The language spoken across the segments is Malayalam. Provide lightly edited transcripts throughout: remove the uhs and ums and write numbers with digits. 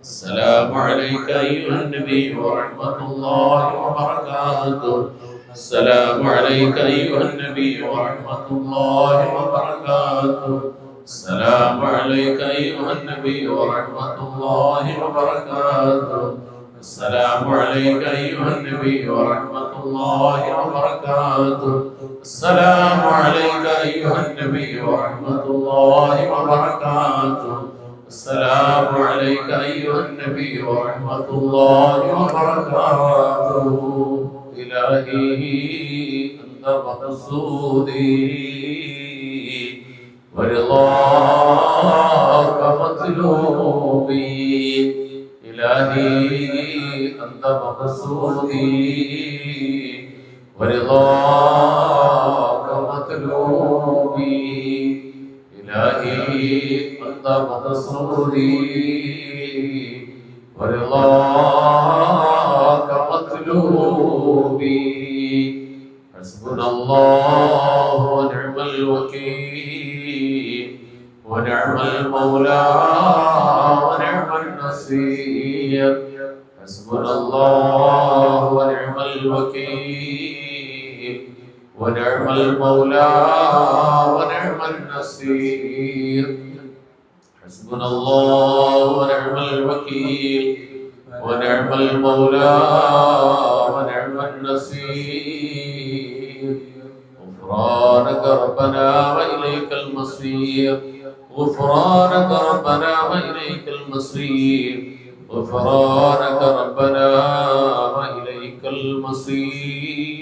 السلام عليك أيها النبي ورحمة الله وبركاته. السلام عليك أيها النبي ورحمة الله وبركاته. السلام عليك أيها النبي ورحمة الله وبركاته. السلام عليك أيها النبي ورحمة الله وبركاته. السلام عليك أيها النبي ورحمة الله وبركاته. السلام عليك أيها النبي ورحمة الله وبركاته. إلهي أنت مقصودي ورضاك مطلوبي. إلهي أنت مقصودي ورضاك مطلوبي. إلهي أنت مقصودي ورضاك مطلوبي. حسبنا الله ونعم الوكيل ونعم المولى ونعم النصير. حسبنا الله ونعم الوكيل ونعم المولى ونعم النصير. حسبنا الله ونعم الوكيل ونعم المولى ونعم النصير. غفرانك ربنا وإليك المصير. غفرانك ربنا وإليك المصير. غفرانك ربنا وإليك المصير.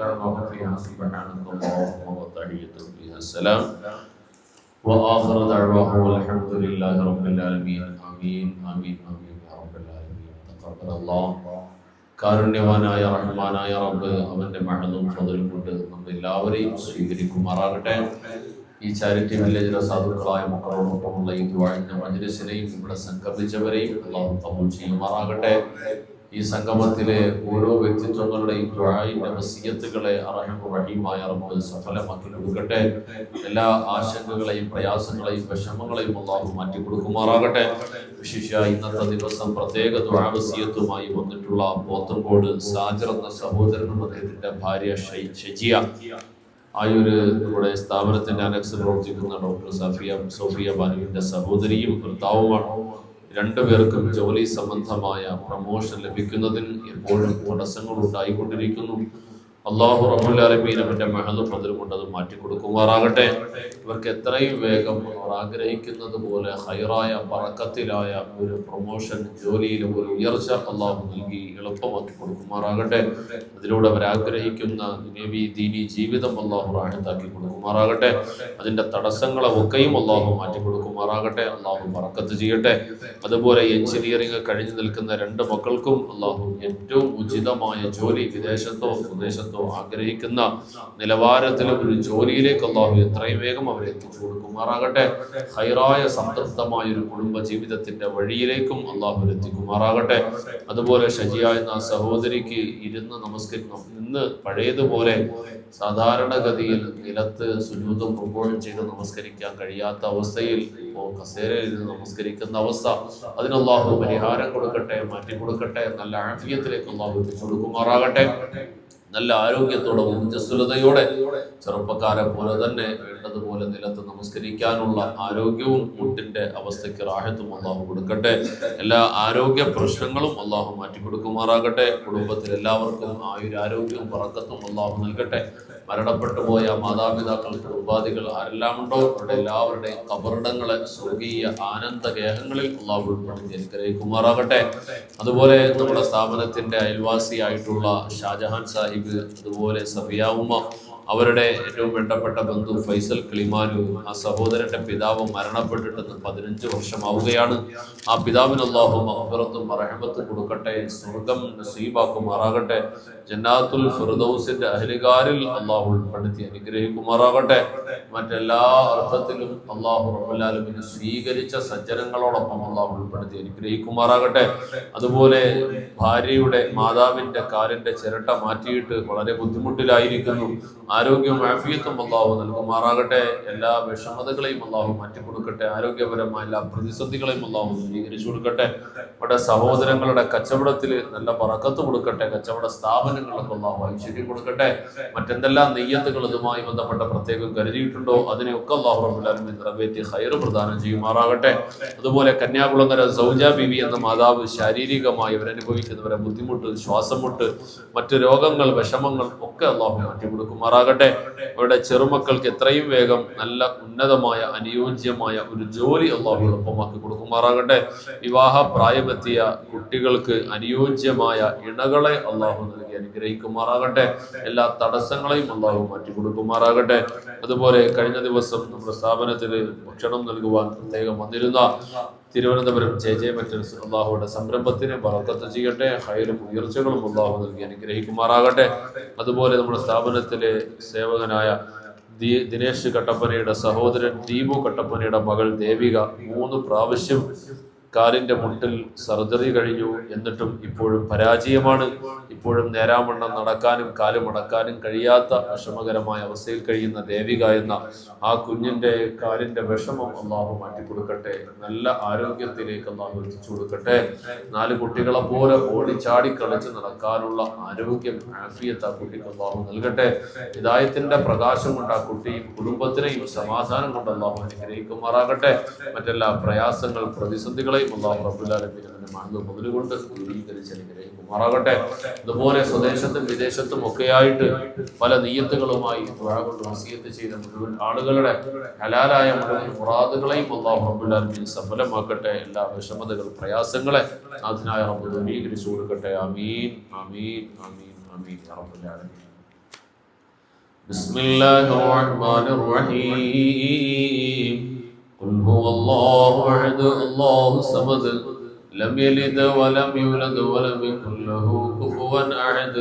دعواهم فيها سبحانك اللهم وتحيتهم فيها السلام وآخر دعواهم والحمد لله رب العالمين. آمين آمين آمين يا رب العالمين. تقبل الله. കാരുണ്യവാനായ റഹ്മാനായ റബ്ബ് അവന്റെ മഹദും ഫضലും കൊണ്ട് നമ്മൾ എല്ലാവരെയും സ്വീകരിക്കുമാറാകട്ടെ. ഈ ചാരിറ്റി വില്ലേജിലെ സാധുക്കളായ മക്കളോടൊപ്പമുള്ള ഈ ദുആഇന്റെ മജ്‌ലിസിനെയും ഇവിടെ സംഗമിച്ചവരെയും അല്ലാഹു ഖബൂൽ ചെയ്യുമാറാകട്ടെ. ഈ സംഗമത്തിലെ ഓരോ വ്യക്തിത്വങ്ങളുടെയും ദുആഇന്റെ വസിയത്തുകളെ അർഹമുർ റഹീമായ റബ്ബ് സഫലമാക്കി കൊടുക്കട്ടെ. എല്ലാ ആശങ്കകളെയും പ്രയാസങ്ങളെയും വിഷമങ്ങളെയും അല്ലാഹു മാറ്റി കൊടുക്കുമാറാകട്ടെ. വിശേഷ ഇന്നത്തെ ദിവസം പ്രത്യേക ദുആ വസിയത്തുമായി വന്നിട്ടുള്ള പോത്തൻകോട് സാജിർ എന്ന സഹോദരനും അദ്ദേഹത്തിന്റെ ഭാര്യ ഷജിയ, ആയൊരു നമ്മുടെ സ്ഥാപനത്തിന്റെ അനക്സ് പ്രവർത്തിക്കുന്ന ഡോക്ടർ സോഫിയ ബാനുവിന്റെ സഹോദരിയും ഭർത്താവുമാണ്. രണ്ടുപേർക്കും ജോലി സംബന്ധമായ പ്രമോഷൻ ലഭിക്കുന്നതിന് എപ്പോഴും തടസ്സങ്ങൾ ഉണ്ടായിക്കൊണ്ടിരിക്കുന്നു. അല്ലാഹു റബ്ബുൽ ആലമീൻ അവന്റെ മഹദും ഫദ്ലും കൊണ്ട് അത് മാറ്റിക്കൊടുക്കുമാറാകട്ടെ. ഇവർക്ക് എത്രയും വേഗം അവർ ആഗ്രഹിക്കുന്നത് പോലെ ഹൈറായ ബറക്കത്തിലായ ഒരു പ്രൊമോഷൻ, ജോലിയിലെ ഒരു ഉയർച്ച അല്ലാഹു നൽകി എളുപ്പമാക്കി കൊടുക്കുമാറാകട്ടെ. അതിലൂടെ അവർ ആഗ്രഹിക്കുന്ന ദുനിയവി ദീനി ജീവിതം അല്ലാഹു റാഹത്താക്കി കൊടുക്കുമാറാകട്ടെ. അതിന്റെ തടസ്സങ്ങളെ ഒക്കെയും അല്ലാഹു മാറ്റി കൊടുക്കുമാറാകട്ടെ. അല്ലാഹു ബറക്കത്ത് ചെയ്യട്ടെ. അതുപോലെ എഞ്ചിനീയറിംഗ് കഴിഞ്ഞു നിൽക്കുന്ന രണ്ട് മക്കൾക്കും അല്ലാഹു ഏറ്റവും ഉചിതമായ ജോലി വിദേശത്തോ സ്വദേശത്തോ ആഗ്രഹിക്കുന്ന നിലവാരത്തിലും ഒരു ജോലിയിലേക്ക് അല്ലാഹു എത്രയും വേഗം അവരെ എത്തിച്ചു കൊടുക്കുമാറാകട്ടെ. ഹൈറായ സംതൃപ്തമായ ഒരു കുടുംബ ജീവിതത്തിന്റെ വഴിയിലേക്കും അല്ലാഹു എത്തിക്കുമാറാകട്ടെ. അതുപോലെ ഷജിയ എന്ന സഹോദരിക്ക് ഇരുന്ന് നമസ്കരിക്കണം ഇന്ന് പഴയതുപോലെ സാധാരണഗതിയിൽ നിലത്ത് സുജൂദും റുകൂഉം ചെയ്ത് നമസ്കരിക്കാൻ കഴിയാത്ത അവസ്ഥയിൽ ഇപ്പോൾ കസേരയിൽ ഇരുന്ന് നമസ്കരിക്കുന്ന അവസ്ഥ, അതിന് അല്ലാഹു പരിഹാരം കൊടുക്കട്ടെ, മാറ്റി കൊടുക്കട്ടെ. നല്ല ആഫിയത്തിലേക്ക് അല്ലാഹു എത്തിച്ചു കൊടുക്കുമാറാകട്ടെ. നല്ല ആരോഗ്യത്തോടെ ഊർജ്ജസ്വലതയോടെ ചെറുപ്പക്കാരെ പോലെ തന്നെ വേണ്ടതുപോലെ നിലത്ത് നമസ്കരിക്കാനുള്ള ആരോഗ്യവും മുട്ടിന്റെ അവസ്ഥയ്ക്ക് റാഹത്തും അല്ലാഹു കൊടുക്കട്ടെ. എല്ലാ ആരോഗ്യ പ്രശ്നങ്ങളും അല്ലാഹു മാറ്റി കൊടുക്കുമാറാകട്ടെ. കുടുംബത്തിൽ എല്ലാവർക്കും ആയുരാരോഗ്യവും ബറക്കത്തും അല്ലാഹു നൽകട്ടെ. മരണപ്പെട്ടു പോയ മാതാപിതാക്കൾ, കുടുംബാദികൾ ആരെല്ലാം ഉണ്ടോ അവരുടെ എല്ലാവരുടെയും ഖബറിടങ്ങളെ സ്വർഗീയ ആനന്ദ ഗേഹങ്ങളിൽ അല്ലാഹു ഉൾപ്പെടുത്തി അനുഗ്രഹിക്കുമാറാകട്ടെ. അതുപോലെ നമ്മുടെ സ്ഥാപനത്തിന്റെ അയൽവാസിയായിട്ടുള്ള ഷാജഹാൻ സാഹിബ്, അതുപോലെ സഫിയ ഉമ്മ, അവരുടെ ഏറ്റവും വേണ്ടപ്പെട്ട ബന്ധു ഫൈസൽ കിളിമാനു, ആ സഹോദരന്റെ പിതാവ് മരണപ്പെട്ടിട്ട് 15 വർഷമാവുകയാണ്. ആ പിതാവിന് അല്ലാഹു മഗ്ഫിറത്തും റഹ്മത്തും കൊടുക്കട്ടെ, സ്വർഗം നസീബാക്കുമാറാകട്ടെ. ജന്നാത്തുൽ ഫിർദൗസിന്റെ അഹ്ലുകാരിൽ അല്ലാഹു ഉൾപ്പെടുത്തി അനുഗ്രഹിക്കുമാറാകട്ടെ. മറ്റെല്ലാ അർത്ഥത്തിലും അല്ലാഹു റബ്ബുൽ ആലമീൻ സ്വീകരിച്ച സജ്ജനങ്ങളോടൊപ്പം അല്ലാഹു ഉൾപ്പെടുത്തി അനുഗ്രഹിക്കുമാറാകട്ടെ. അതുപോലെ ഭാര്യയുടെ മാതാവിന്റെ കാലിന്റെ ചിരട്ട മാറ്റിയിട്ട് വളരെ ബുദ്ധിമുട്ടിലായിരിക്കുന്നു. ആരോഗ്യവും ആഫിയത്തും അല്ലാഹു നൽകുമാറാകട്ടെ. എല്ലാ വിഷമതകളെയും അല്ലാഹു മാറ്റിക്കൊടുക്കട്ടെ. ആരോഗ്യപരമായ എല്ലാ പ്രതിസന്ധികളെയും അല്ലാഹു ദൂരീകരിച്ചു കൊടുക്കട്ടെ. നമ്മുടെ സഹോദരങ്ങളുടെ കച്ചവടത്തിൽ നല്ല ബറക്കത്ത് കൊടുക്കട്ടെ. കച്ചവട സ്ഥാപനങ്ങൾക്ക് അല്ലാഹു ഐശ്വര്യം കൊടുക്കട്ടെ. മറ്റെന്തെല്ലാം നെയ്യത്തുകൾ ഇതുമായി ബന്ധപ്പെട്ട പ്രത്യേകം കരുതിയിട്ടുണ്ടോ അതിനെയൊക്കെ അല്ലാഹു റബ്ബുൽ ആലമീൻ നിറവേറ്റി ഖൈർ പ്രദാനം ചെയ്യുമാറാകട്ടെ. അതുപോലെ കന്യാകുളങ്ങര സൗജ ബീവി എന്ന മാതാവ് ശാരീരികമായി അവരനുഭവിക്കുന്നവരെ ബുദ്ധിമുട്ട്, ശ്വാസമുട്ട്, മറ്റു രോഗങ്ങൾ, വിഷമങ്ങൾ ഒക്കെ അല്ലാഹു മാറ്റി കൊടുക്കുമാറാകട്ടെ. അവരുടെ ചെറുമക്കൾക്ക് എത്രയും വേഗം നല്ല ഉന്നതമായ അനുയോജ്യമായ ഒരു ജോലി അല്ലാഹു എളുപ്പമാക്കി കൊടുക്കുമാറാകട്ടെ. വിവാഹ പ്രായമെത്തിയ കുട്ടികൾക്ക് അനുയോജ്യമായ ഇണകളെ അല്ലാഹു നൽകി അനുഗ്രഹിക്കുമാറാകട്ടെ. എല്ലാ തടസ്സങ്ങളെയും അല്ലാഹു മാറ്റി കൊടുക്കുമാറാകട്ടെ. അതുപോലെ കഴിഞ്ഞ ദിവസം നമ്മുടെ സ്ഥാപനത്തിൽ ഭക്ഷണം നൽകുവാൻ പ്രത്യേകം വന്നിരുന്ന തിരുവനന്തപുരം ജെ മെറ്റൽസ് അല്ലാഹുവിന്റെ സംരംഭത്തിന് ബറക്കത്ത് ചെയ്യട്ടെ. ഖൈറും ഉയർച്ചകളും അല്ലാഹു നൽകി അനുഗ്രഹിക്കുമാറാകട്ടെ. അതുപോലെ നമ്മുടെ സ്ഥാപനത്തിലെ സേവകനായ ദിനേശ് കട്ടപ്പനയുടെ സഹോദരൻ ദീപു കട്ടപ്പനയുടെ മകൾ ദേവിക 3 പ്രാവശ്യം കാലിന്റെ മുട്ടിൽ സർജറി കഴിഞ്ഞു. എന്നിട്ടും ഇപ്പോഴും പരാജയമാണ്. ഇപ്പോഴും നേരാവണ്ണം നടക്കാനും കാല് മടക്കാനും കഴിയാത്ത വിഷമകരമായ അവസ്ഥയിൽ കഴിയുന്ന ദേവിക എന്ന ആ കുഞ്ഞിന്റെ കാലിന്റെ വിഷമം അല്ലാഹു മാറ്റിക്കൊടുക്കട്ടെ. നല്ല ആരോഗ്യത്തിലേക്ക് അല്ലാഹു എത്തിച്ചു കൊടുക്കട്ടെ. 4 കുട്ടികളെ പോലെ ഓടിച്ചാടി കളിച്ച് നടക്കാനുള്ള ആരോഗ്യം, ആഫിയത്ത് ആ കുട്ടിക്ക് അല്ലാഹു നൽകട്ടെ. ഹിദായത്തിന്റെ പ്രകാശം കൊണ്ട് ആ കുട്ടിയും കുടുംബത്തിനെയും സമാധാനം കൊണ്ട് അല്ലാഹു അനുഗ്രഹിക്കുമാറാകട്ടെ. മറ്റെല്ലാ പ്രയാസങ്ങൾ, പ്രതിസന്ധികളെ അല്ലാഹു റബ്ബുൽ ആലമീൻ മുതലുകൊണ്ട് ദൂരീകരിച്ച് അനുഗ്രഹിക്കുമാറാകട്ടെ. അതുപോലെ സ്വദേശത്തും വിദേശത്തും ഒക്കെയായിട്ട് പല നിയ്യത്തുകളുമായി ദുആ കൊണ്ട് വസിയത്ത് ചെയ്ത മുഴുവൻ ആളുകളുടെ ഹലാലായ മുഴുവൻ മുറാദുകളെയും അല്ലാഹു റബ്ബുൽ ആലമീൻ സഫലമാക്കട്ടെ. എല്ലാ വിഷമതകൾ, പ്രയാസങ്ങളെ നാഥനായ റബ്ബ് ദൂരീകരിച്ചു കൊടുക്കട്ടെ. ആമീൻ ആമീൻ ആമീൻ ആമീൻ യാ റബ്ബൽ ആലമീൻ. ബിസ്മില്ലാഹിർ റഹ്മാനിർ റഹീം. قل هو الله أحد الله الصمد لم يلد ولم يولد ولم يكن له كفوا أحد.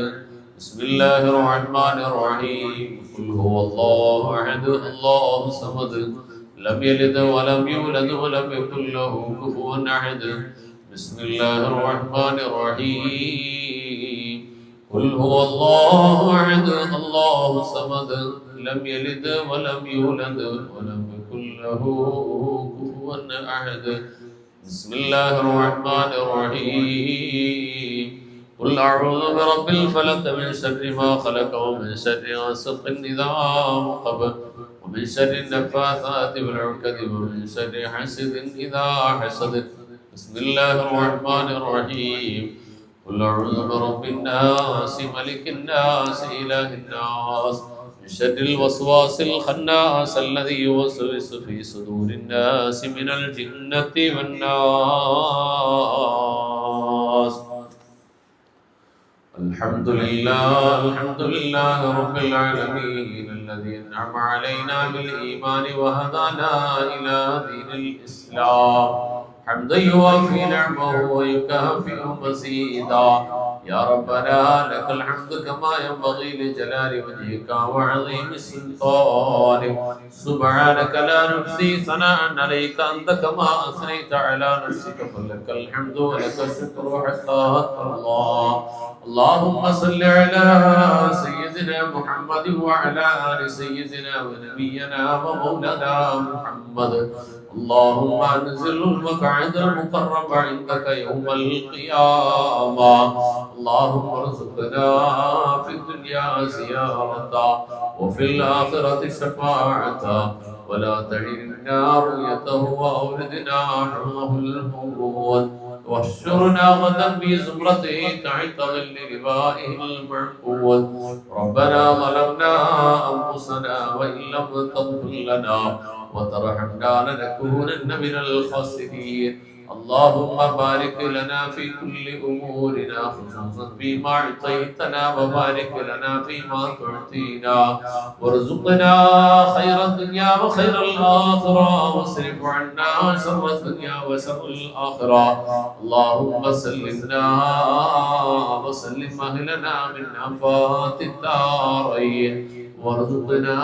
بسم الله الرحمن الرحيم. قل هو الله أحد الله الصمد لم يلد ولم يولد ولم يكن له كفوا أحد. بسم الله الرحمن الرحيم. قل هو الله أحد الله الصمد لم يلد ولم يولد ولم يكن له كفوا أحد. بسم الله الرحمن الرحيم. قل أعوذ برب الفلق من شر ما خلق ومن شر غاسق إذا وقب ومن شر النفاثات في العقد ومن شر حاسد إذا حسد. بسم الله الرحمن الرحيم. قل أعوذ برب الناس ملك الناس إله الناس من شر الوسواس الخناس الذي يوسوس في صدور الناس من الجنة والناس. الحمد لله رب العالمين الذي أنعم علينا بالإيمان وهدانا إلى دين الإسلام. حمدا يوافي نعمه ويكافئ مزيدا. يا ربنا لك الحمد كما ينبغي لجلال وجهك وعظيم سلطانك. سبحانك لا نحصي ثناء عليك أنت كما أثنيت على نفسك فلك الحمد ولك الشكر حتى الله. اللهم صل على سيدنا محمد وعلى آل سيدنا ونبينا ومولانا محمد. اللهم انزل المقعد المقرب عندك يوم القيامة. اللهم ارزقنا في الدنيا زيارة وفي الآخرة شفاعة ولا تعرنا رؤيته وأوردنا حوضه المورود واحشرنا غدا في زمرته تحت ظل لوائه المعقود. ربنا ظلمنا أنفسنا وإن لم تغفر لنا وترحمنا لنكونن من الخاسرين. اللهم بارك لنا في كل أمورنا خصوصا فيما أعطيتنا وبارك لنا فيما تعطينا وارزقنا خير الدنيا وخير الآخرة واصرف عنا شر الدنيا وشر الآخرة. اللهم سلمنا وسلم أهلنا من آفات الدارين وارزقنا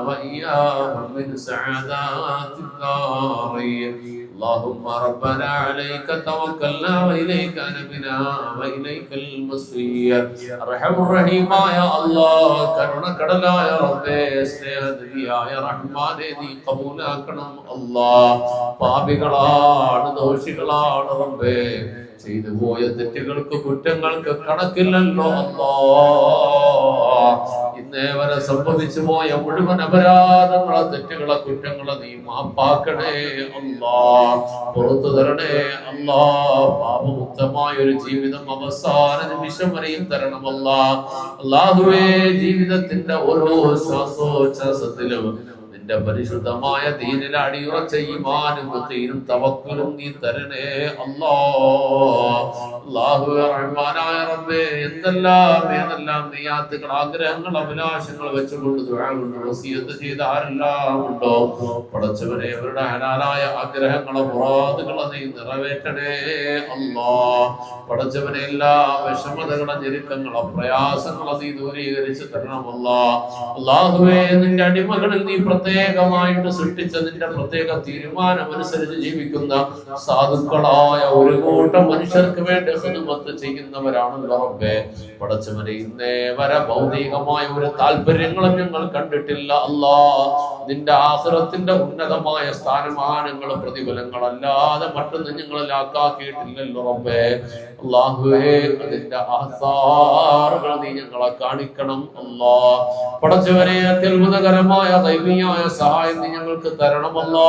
وإياهم من سعادات الدارين اللهم ربنا عليك توكلنا وإليك نبنا وإليك المصير أرحم الرحيم يا الله കരുണക്കടലായ റബ്ബേ സ്നേഹനിധിയായ റഹ്മാനെ നീ കബൂലാക്കണം അല്ലാഹ് പാപികളാണ് ദോഷികളാണ് റബ്ബേ ചെയ്തു പോയ തെറ്റുകൾക്ക് കുറ്റങ്ങൾക്ക് കണക്കില്ലല്ലോ അല്ലാഹ് ഇന്നേ വരെ സംഭവിച്ചു പോയ മുഴുവൻ അപരാധങ്ങളെ തെറ്റുകളെ കുറ്റങ്ങളെ നീ മാപ്പാക്കണേ അല്ലാഹ് പുറത്തു തരണേ അല്ലാഹ് പാപമുക്തമായ ഒരു ജീവിതം അവസാന നിമിഷം വരെയും തരണം അല്ലാഹ് അല്ലാഹുവേ ജീവിതത്തിന്റെ ഓരോ ശ്വാസോച്ഛ്വാസത്തിലും നിന്റെ പരിശുദ്ധമായ ദീനിൽ അടിയുറച്ച ഈമാനും യഖീനും തവക്കുലും നീ തരണേ അല്ലാഹുവേ റഹ്മാനായ റബ്ബേ എന്തെല്ലാം നിയാത്തുകൾ ആഗ്രഹങ്ങൾ അഭിലാഷങ്ങൾ വെച്ചുകൊണ്ട് ദുആ കൊണ്ട് വസിയത്ത് ചെയ്ത ആരെല്ലാം ഉണ്ടോ പടച്ചവനെ അവരുടെ ഹലാലായ ആഗ്രഹങ്ങളെ മുറാദുകളെ നീ നിറവേറ്റണേ അല്ലാഹ് പടച്ചവനെ എല്ലാ വിഷമതകളെ ഞെരുക്കങ്ങളെ പ്രയാസങ്ങളെ നീ ദൂരീകരിച്ച് തരണം അല്ലാഹുവേ നിന്റെ അടിമകളിൽ നീ പ്രത്യേകമായിട്ട് സൃഷ്ടിച്ച നിന്റെ പ്രത്യേക തീരുമാനം അനുസരിച്ച് ജീവിക്കുന്ന സാധുക്കളായ ഒരു കൂട്ടം മനുഷ്യർക്ക് വേണ്ടി ഖിദ്മത്ത് ചെയ്യുന്നവരാണല്ലോ റബ്ബേ പടച്ചവനെ ഇന്നേ വരെ ഭൗതികമായ ഒരു താല്പര്യങ്ങളും ഞങ്ങൾ കണ്ടിട്ടില്ല അല്ലാഹ് നിന്റെ ആഖിറത്തിന്റെ ഉന്നതമായ സ്ഥാനമാനങ്ങളും പ്രതിഫലങ്ങളല്ലാതെ മറ്റൊന്നും ഞങ്ങളിലാക്കിയിട്ടില്ലല്ലോ റബ്ബേ അല്ലാഹുവേ അതിന്റെ ആസാറുകൾ നീ ഞങ്ങളെ കാണിക്കണം അല്ലാഹ് പടച്ചവനെ അത്ഭുതകരമായ ദൈവികമായ സഹായം നീ ഞങ്ങൾക്ക് തരണമല്ലോ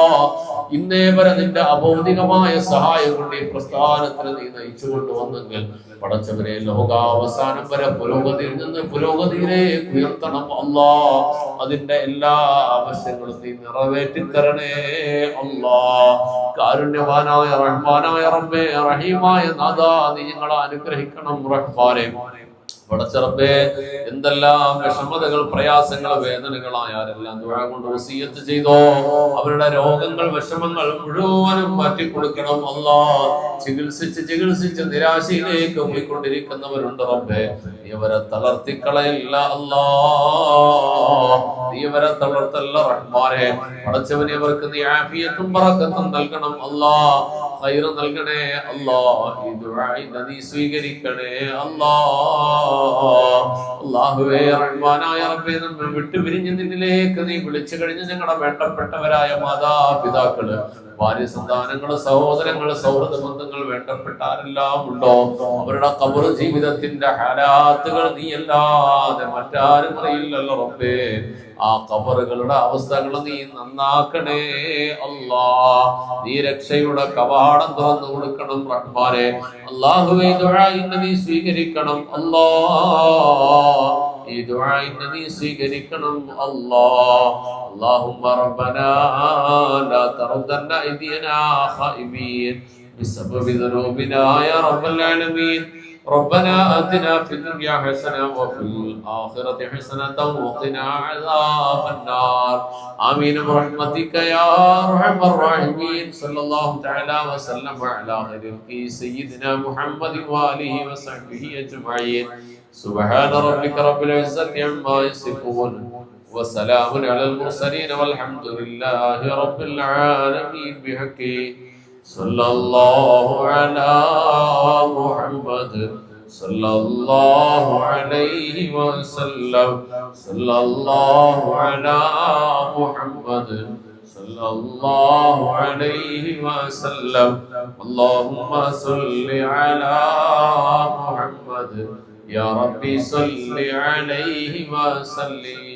ഇന്നേ വരെ നിന്റെ അഭൗതികമായ സഹായം കൊണ്ട് ഈ പ്രസ്ഥാനത്തിന് നീ നയിച്ചു കൊണ്ടുവന്നെങ്കിൽ പടച്ചവനെ ലോകാവസാനം വരെ പുരോഗതിയിൽ നിന്ന് പുരോഗതിയിലേക്ക് ഉയർത്തണം അല്ലാഹ് അതിന്റെ എല്ലാ ആവശ്യങ്ങളും നീ നിറവേറ്റി തരണേ അല്ലാഹ് കാരുണ്യവാനായ റഹ്മാനായ റബ്ബേ റഹീമായ നാഥാ നീ ഞങ്ങളെ അനുഗ്രഹിക്കണം റഹ്മാനേ പടച്ചറബ്ബേ എന്തെല്ലാം വിഷമതകൾ പ്രയാസങ്ങൾ വേദനകളായാരെല്ലാം ദുആ കൊണ്ട് വസിയത്ത് ചെയ്തോ അവരുടെ രോഗങ്ങൾ വിഷമങ്ങൾ മുഴുവനും മാറ്റി കൊടുക്കണം അല്ലാഹ് ചികിത്സിച്ച് നിരാശയിലേക്ക് പോയിക്കൊണ്ടിരിക്കുന്നവരുണ്ട് റബ്ബേ നീ അവരെ തളർത്തിക്കളയില്ല അല്ലാഹ് നീ അവരെ തളർത്തല്ല റഹ്മാനേ പടച്ചവനെ അവർക്ക് നീ ആഫിയത്തും ബറക്കത്തും നൽകണം അല്ലാഹ് ഖൈർ നൽകണേ അല്ലാഹ് ഈ ദുആ നീ സ്വീകരിക്കണേ അല്ലാഹ് അല്ലാഹുവേ റഹ്മാനായ റബ്ബേ നമ്മെ വിട്ടുപിരിഞ്ഞ് നിന്നിലേക്ക് നീ വിളിച്ചു കഴിഞ്ഞ ഞങ്ങളുടെ വേണ്ടപ്പെട്ടവരായ മാതാപിതാക്കള് ഭാര്യ സന്താനങ്ങള് സഹോദരങ്ങള് സൗഹൃദ ബന്ധങ്ങൾ വേണ്ടപ്പെട്ട ആരെല്ലാം ഉണ്ടോ അവരുടെ ഖബർ ജീവിതത്തിന്റെ ഹാലാത്തുകൾ നീ അല്ലാതെ മറ്റാരും അറിയില്ലല്ലോ റബ്ബേ ആ ഖബറുകളുടെ അവസ്ഥകൾ നീ നന്നാക്കണേ അല്ലാഹ് നീ രക്ഷയുടെ കവാടം തുറന്നു കൊടുക്കണം റഹ്മാനേ അല്ലാഹുവേ ദുആ നീ സ്വീകരിക്കണം അല്ലാഹ് ഈ ദുആ നീ സ്വീകരിക്കണം അല്ലാഹ് اللهم ربنا لا تردن أيدينا خائبين بسبب ذنوبنا يا رب العالمين ربنا آتنا في الدنيا حسنة وفي الآخرة حسنة وقنا عذاب النار آمين برحمتك يا أرحم الراحمين صلى الله تعالى وسلم على خير سيدنا محمد وآله وصحبه أجمعين سبحان ربك رب العزة عما يصفون وسلام على المرسلين والحمد لله رب العالمين بحقه صلى الله على محمد صلى الله عليه وسلم صلى الله على محمد صلى الله عليه وسلم اللهم صل على محمد يا ربي صل عليه وسلم